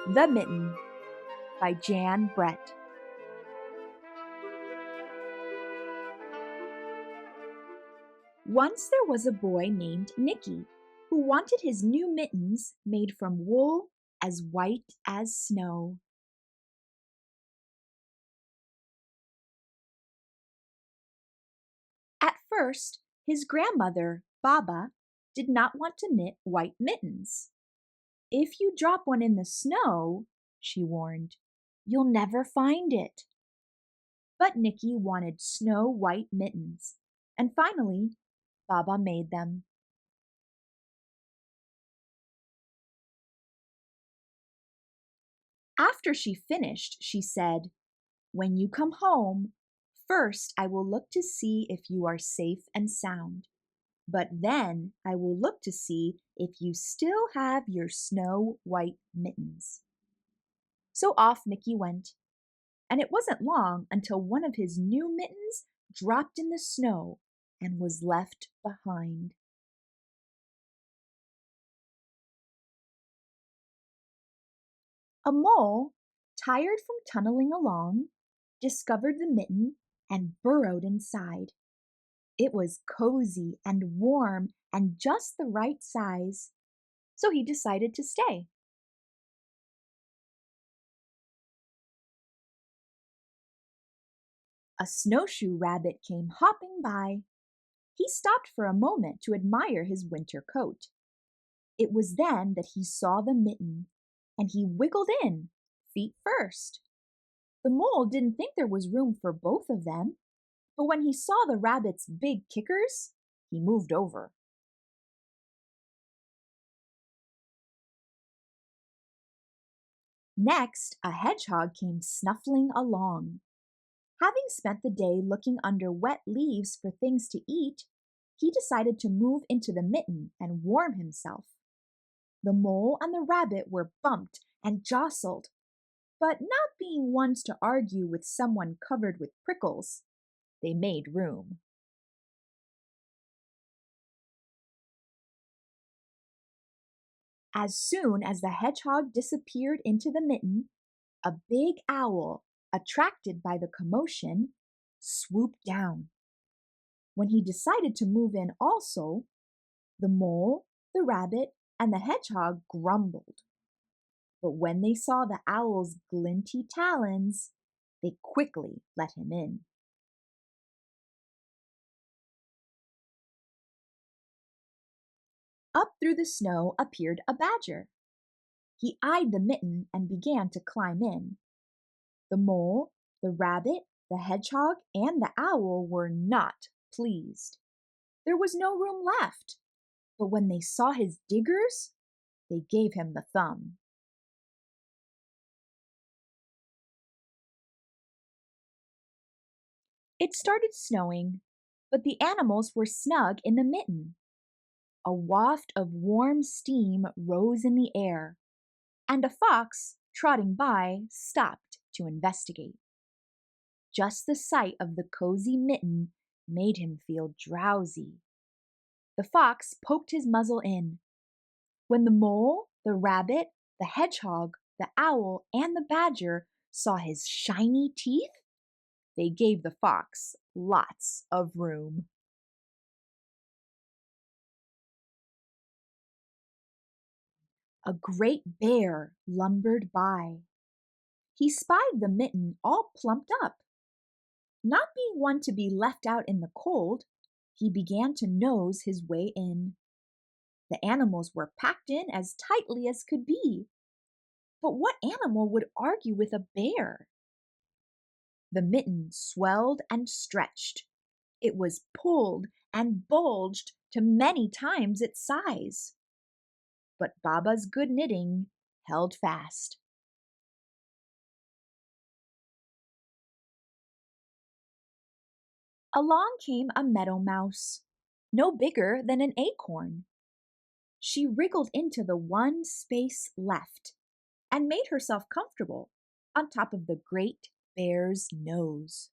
The Mitten by Jan Brett. Once there was a boy named Nicky who wanted his new mittens made from wool as white as snow. At first, his grandmother, Baba, did not want to knit white mittens. "If you drop one in the snow," she warned, "you'll never find it." But Nicky wanted snow-white mittens, and finally, Baba made them. After she finished, she said, "When you come home, first I will look to see if you are safe and sound, but then I will look to see if you still have your snow-white mittens." So off Nicky went, and it wasn't long until one of his new mittens dropped in the snow and was left behind. A mole, tired from tunneling along, discovered the mitten and burrowed inside. It was cozy and warm and just the right size, so he decided to stay. A snowshoe rabbit came hopping by. He stopped for a moment to admire his winter coat. It was then that he saw the mitten, and he wiggled in, feet first. The mole didn't think there was room for both of them, but when he saw the rabbit's big kickers, he moved over. Next, a hedgehog came snuffling along. Having spent the day looking under wet leaves for things to eat, he decided to move into the mitten and warm himself. The mole and the rabbit were bumped and jostled, but not being ones to argue with someone covered with prickles, they made room. As soon as the hedgehog disappeared into the mitten, a big owl, attracted by the commotion, swooped down. When he decided to move in also, the mole, the rabbit, and the hedgehog grumbled. But when they saw the owl's glinty talons, they quickly let him in. Up through the snow appeared a badger. He eyed the mitten and began to climb in. The mole, the rabbit, the hedgehog, and the owl were not pleased. There was no room left, but when they saw his diggers, they gave him the thumb. It started snowing, but the animals were snug in the mitten. A waft of warm steam rose in the air, and a fox, trotting by, stopped to investigate. Just the sight of the cozy mitten made him feel drowsy. The fox poked his muzzle in. When the mole, the rabbit, the hedgehog, the owl, and the badger saw his shiny teeth, they gave the fox lots of room. A great bear lumbered by. He spied the mitten all plumped up. Not being one to be left out in the cold, he began to nose his way in. The animals were packed in as tightly as could be. But what animal would argue with a bear? The mitten swelled and stretched. It was pulled and bulged to many times its size. But Baba's good knitting held fast. Along came a meadow mouse, no bigger than an acorn. She wriggled into the one space left and made herself comfortable on top of the great bear's nose.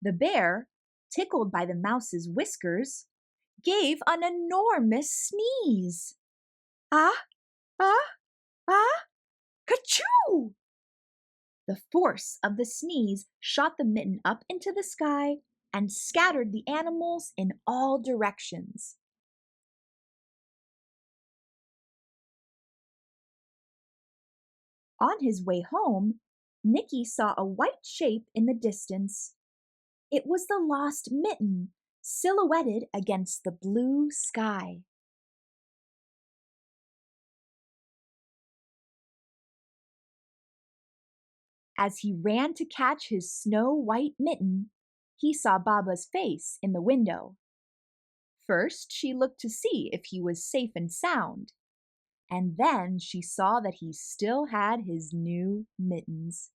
The bear, tickled by the mouse's whiskers, gave an enormous sneeze. Ah, ah, ah, Ka-choo! The force of the sneeze shot the mitten up into the sky and scattered the animals in all directions. On his way home, Nicky saw a white shape in the distance. It was the lost mitten, silhouetted against the blue sky. As he ran to catch his snow-white mitten, he saw Baba's face in the window. First, she looked to see if he was safe and sound, and then she saw that he still had his new mittens.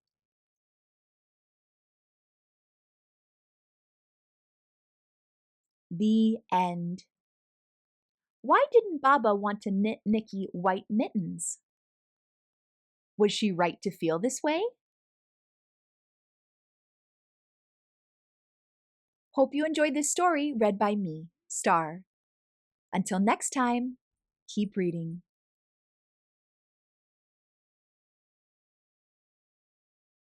The end. Why didn't Baba want to knit Nicky white mittens? Was she right to feel this way? Hope you enjoyed this story read by me, Star. Until next time, keep reading.